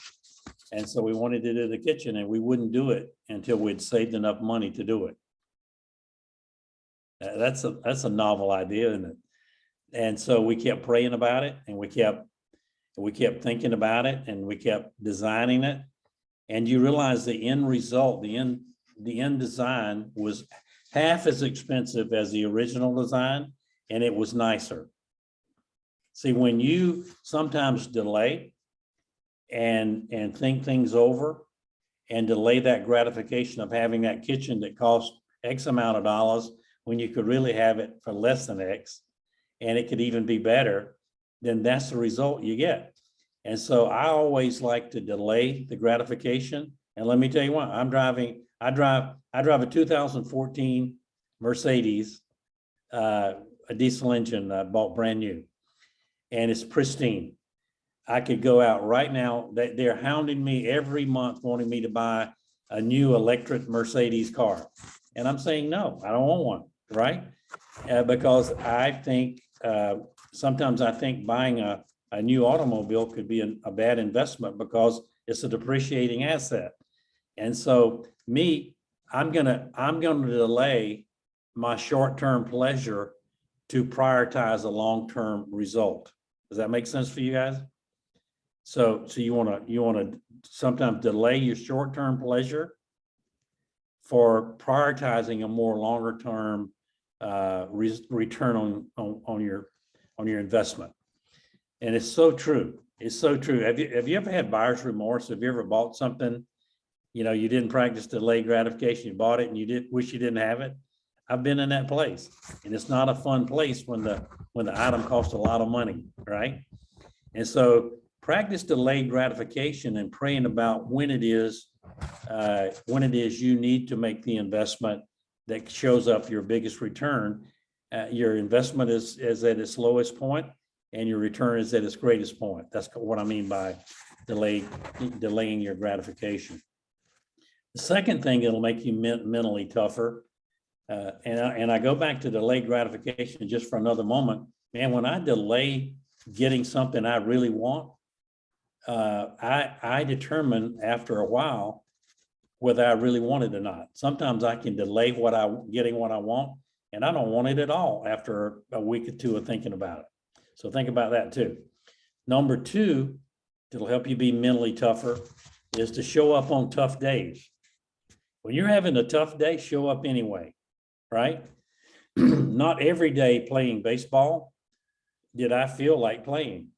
And so we wanted to do the kitchen, and we wouldn't do it until we'd saved enough money to do it. That's a novel idea, isn't it? And so we kept praying about it, and we kept thinking about it, and we kept designing it. And you realize the end result, the end the end design was half as expensive as the original design, and it was nicer. See, when you sometimes delay and think things over and delay that gratification of having that kitchen that cost X amount of dollars when you could really have it for less than X, and it could even be better, then that's the result you get. And so I always like to delay the gratification. And let me tell you what, I drive a 2014 Mercedes, a diesel engine I bought brand new, and it's pristine. I could go out right now. They're hounding me every month, wanting me to buy a new electric Mercedes car. And I'm saying, no, I don't want one, right? Because I think, sometimes I think buying a new automobile could be a bad investment because it's a depreciating asset. And so I'm gonna delay my short-term pleasure to prioritize a long-term result. Does that make sense for you guys? So you wanna sometimes delay your short-term pleasure for prioritizing a more longer-term return on your investment. And it's so true. It's so true. Have you ever had buyer's remorse? Have you ever bought something, you know, you didn't practice delayed gratification, you bought it and you wish you didn't have it? I've been in that place, and it's not a fun place when the item costs a lot of money, right? And so practice delayed gratification and praying about when it is you need to make the investment that shows up your biggest return. Your investment is at its lowest point, and your return is at its greatest point. That's what I mean by delaying your gratification. The second thing that'll make you mentally tougher, and I go back to delayed gratification just for another moment. Man, when I delay getting something I really want, I determine after a while whether I really want it or not. Sometimes I can delay getting what I want, and I don't want it at all after a week or two of thinking about it. So think about that too. Number two, that'll help you be mentally tougher, is to show up on tough days. When you're having a tough day, show up anyway, right? Not every day playing baseball did I feel like playing.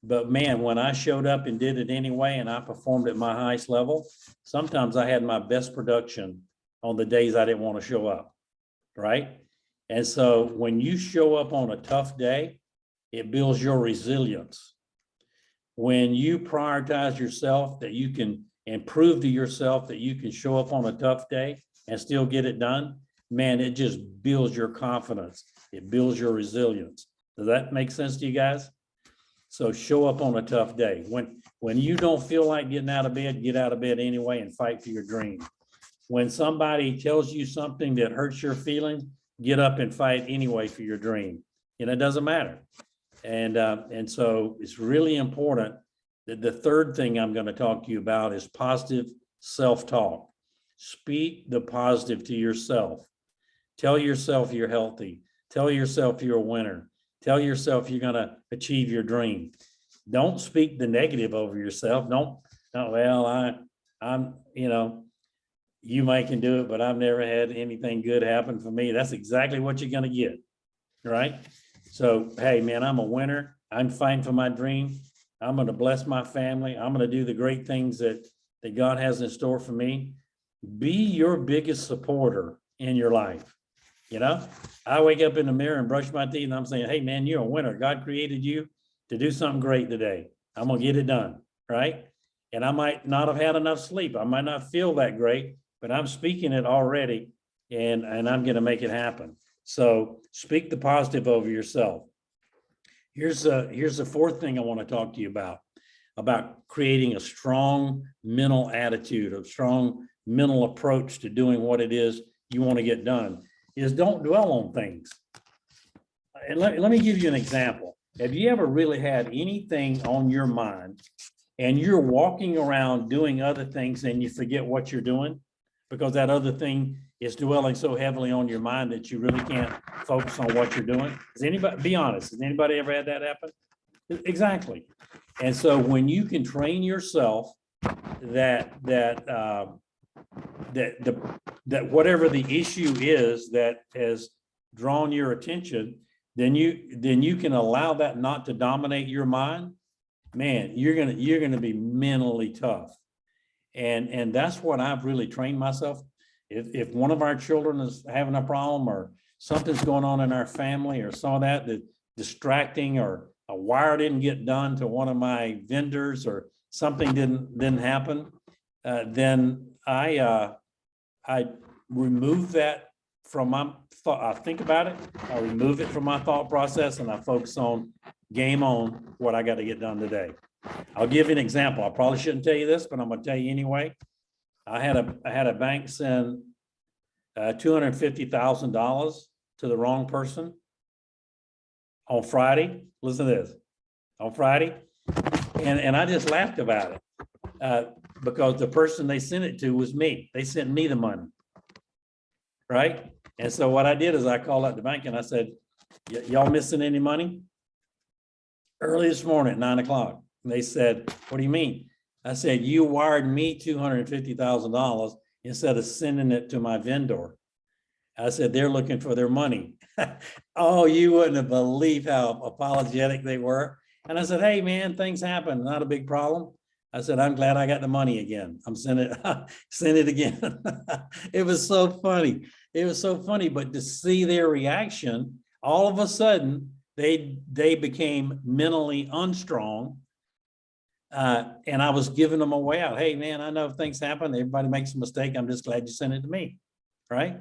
But man, when I showed up and did it anyway, and I performed at my highest level, sometimes I had my best production on the days I didn't want to show up, right? And so when you show up on a tough day, it builds your resilience. When you prioritize yourself, that you can improve to yourself, that you can show up on a tough day and still get it done, man, it just builds your confidence. It builds your resilience. Does that make sense to you guys? So show up on a tough day. When you don't feel like getting out of bed, get out of bed anyway and fight for your dream. When somebody tells you something that hurts your feelings, get up and fight anyway for your dream. And it doesn't matter. And so it's really important that the third thing I'm going to talk to you about is positive self-talk. Speak the positive to yourself. Tell yourself you're healthy. Tell yourself you're a winner. Tell yourself you're going to achieve your dream. Don't speak the negative over yourself. Well, I'm, you know, you might can do it, but I've never had anything good happen for me. That's exactly what you're going to get, right? So, hey, man, I'm a winner. I'm fighting for my dream. I'm going to bless my family. I'm going to do the great things that God has in store for me. Be your biggest supporter in your life. You know, I wake up in the mirror and brush my teeth and I'm saying, hey, man, you're a winner. God created you to do something great today. I'm going to get it done, right? And I might not have had enough sleep. I might not feel that great, but I'm speaking it already, and I'm going to make it happen. So speak the positive over yourself. Here's the fourth thing I want to talk to you about creating a strong mental attitude, a strong mental approach to doing what it is you want to get done, is don't dwell on things. And let me give you an example. Have you ever really had anything on your mind and you're walking around doing other things and you forget what you're doing because that other thing is dwelling so heavily on your mind that you really can't focus on what you're doing? Does anybody, be honest, has anybody ever had that happen? Exactly. And so when you can train yourself that that whatever the issue is that has drawn your attention, then you can allow that not to dominate your mind. Man, you're gonna be mentally tough. And that's what I've really trained myself. If one of our children is having a problem or something's going on in our family or some of that distracting, or a wire didn't get done to one of my vendors or something didn't happen, then I remove that from my thought. I think about it, I remove it from my thought process, and I focus on game on what I got to get done today. I'll give you an example. I probably shouldn't tell you this, but I'm going to tell you anyway. I had a bank send $250,000 to the wrong person on Friday. Listen to this. On Friday, and I just laughed about it because the person they sent it to was me. They sent me the money, right? And so what I did is I called out the bank and I said, y'all missing any money? Early this morning at 9 o'clock. And they said, what do you mean? I said, you wired me $250,000 instead of sending it to my vendor. I said, they're looking for their money. Oh, you wouldn't have believed how apologetic they were. And I said, hey man, things happen, not a big problem. I said, I'm glad I got the money again. I'm sending it again. It was so funny. It was so funny, but to see their reaction, all of a sudden they became mentally unstrong. And I was giving them a way out. Hey man, I know things happen. Everybody makes a mistake. I'm just glad you sent it to me. Right.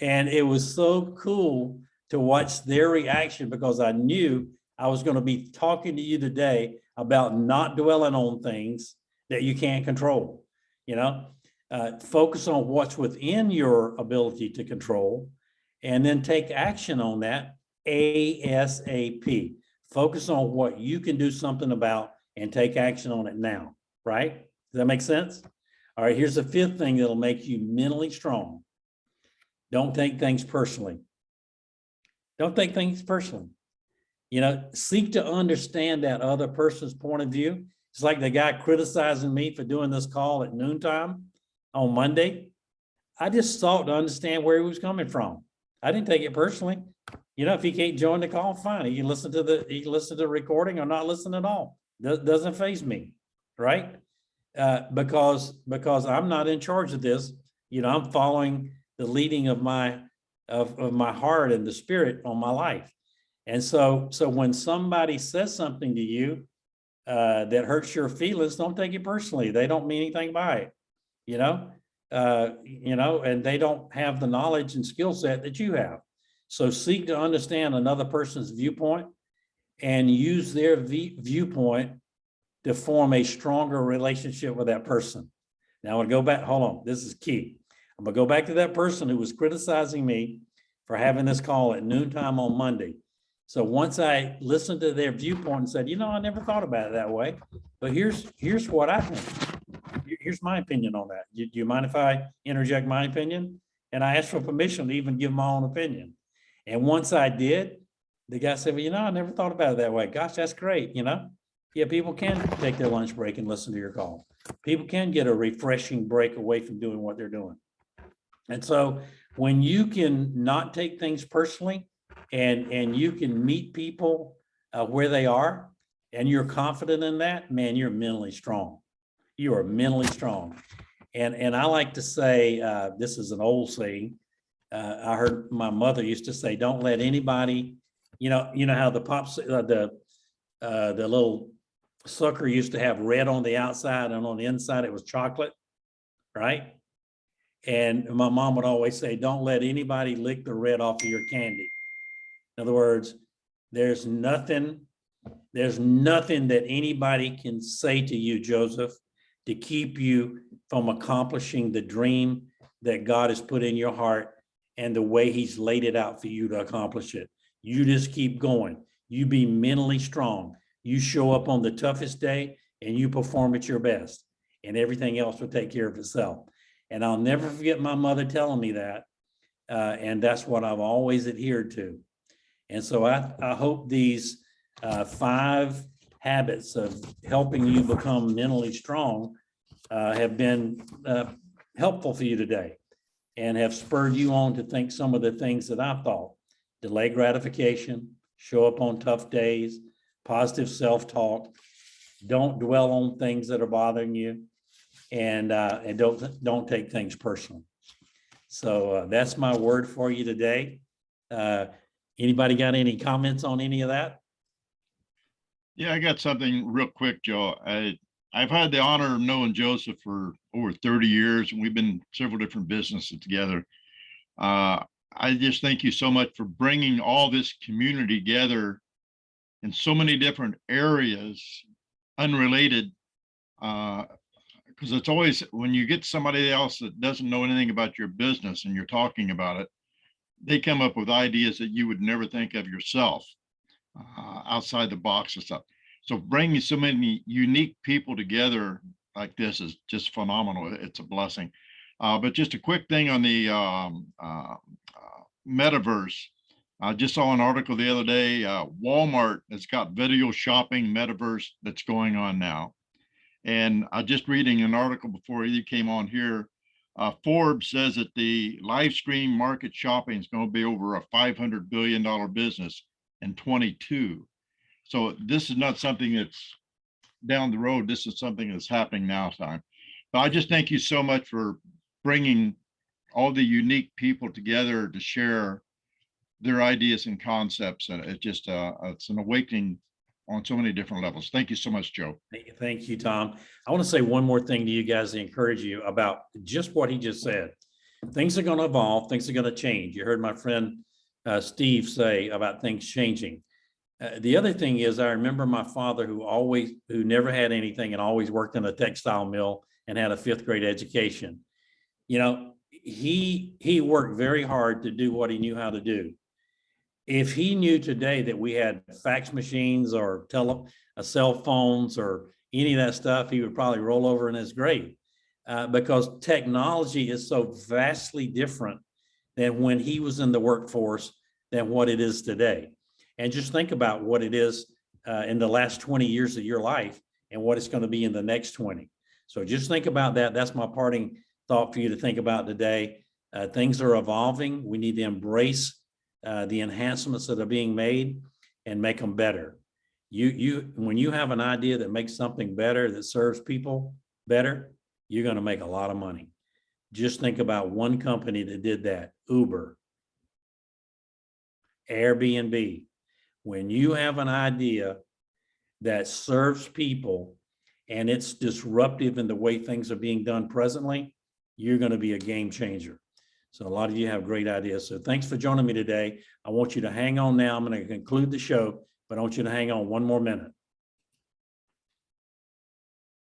And it was so cool to watch their reaction, because I knew I was going to be talking to you today about not dwelling on things that you can't control. You know, focus on what's within your ability to control, and then take action on that ASAP. Focus on what you can do something about and take action on it now, right? Does that make sense? All right, here's the fifth thing that'll make you mentally strong. Don't take things personally. Don't take things personally. You know, seek to understand that other person's point of view. It's like the guy criticizing me for doing this call at noontime on Monday. I just sought to understand where he was coming from. I didn't take it personally. You know, if he can't join the call, fine. He can listen to the recording or not listen at all. Doesn't faze me, right? Because I'm not in charge of this. You know, I'm following the leading of my heart and the spirit on my life. And so when somebody says something to you that hurts your feelings, don't take it personally. They don't mean anything by it, you know, and they don't have the knowledge and skill set that you have. So seek to understand another person's viewpoint and use their viewpoint to form a stronger relationship with that person. Now I'm gonna go back, hold on, this is key. I'm gonna go back to that person who was criticizing me for having this call at noontime on Monday. So once I listened to their viewpoint and said, you know, I never thought about it that way, but here's what I think. Here's my opinion on that. Do you mind if I interject my opinion? And I asked for permission to even give my own opinion. And once I did, the guy said, well, you know, I never thought about it that way. Gosh, that's great. You know, yeah, people can take their lunch break and listen to your call. People can get a refreshing break away from doing what they're doing. And so when you can not take things personally and you can meet people where they are, and you're confident in that, man, you're mentally strong. You are mentally strong. And I like to say, this is an old saying. I heard my mother used to say, don't let anybody, you know how the little sucker used to have red on the outside and on the inside it was chocolate, right? And my mom would always say, don't let anybody lick the red off of your candy. In other words, there's nothing that anybody can say to you, Joseph, to keep you from accomplishing the dream that God has put in your heart and the way he's laid it out for you to accomplish it. You just keep going. You be mentally strong. You show up on the toughest day and you perform at your best, and everything else will take care of itself. And I'll never forget my mother telling me that. And that's what I've always adhered to. And so I hope these 5 habits of helping you become mentally strong have been helpful for you today and have spurred you on to think some of the things that I've thought. Delay gratification, show up on tough days, positive self-talk, don't dwell on things that are bothering you, and don't take things personal. So that's my word for you today. Anybody got any comments on any of that? Yeah, I got something real quick, Joe. I've had the honor of knowing Joseph for over 30 years, and we've been several different businesses together. I just thank you so much for bringing all this community together in so many different areas, unrelated. Because it's always, when you get somebody else that doesn't know anything about your business and you're talking about it, they come up with ideas that you would never think of yourself, outside the box and stuff. So bringing so many unique people together like this is just phenomenal. It's a blessing. But just a quick thing on the metaverse. I just saw an article the other day. Walmart has got video shopping metaverse that's going on now. And I just reading an article before you came on here. Forbes says that the live stream market shopping is going to be over a $500 billion business in 22. So this is not something that's down the road. This is something that's happening now time. But I just thank you so much for bringing all the unique people together to share their ideas and concepts. And it just, it's an awakening on so many different levels. Thank you so much, Joe. Thank you, Tom. I want to say one more thing to you guys to encourage you about just what he just said. Things are going to evolve. Things are going to change. You heard my friend Steve say about things changing. The other thing is, I remember my father who never had anything and always worked in a textile mill and had a 5th grade education. You know, he worked very hard to do what he knew how to do. If he knew today that we had fax machines or cell phones or any of that stuff, he would probably roll over in his grave, because technology is so vastly different than when he was in the workforce than what it is today. And just think about what it is in the last 20 years of your life and what it's going to be in the next 20. So just think about that. That's my parting thought for you to think about today. Things are evolving. We need to embrace the enhancements that are being made and make them better. When you have an idea that makes something better, that serves people better, you're going to make a lot of money. Just think about one company that did that, Uber, Airbnb. When you have an idea that serves people and it's disruptive in the way things are being done presently, you're going to be a game changer. So a lot of you have great ideas. So thanks for joining me today. I want you to hang on now. I'm going to conclude the show, but I want you to hang on one more minute.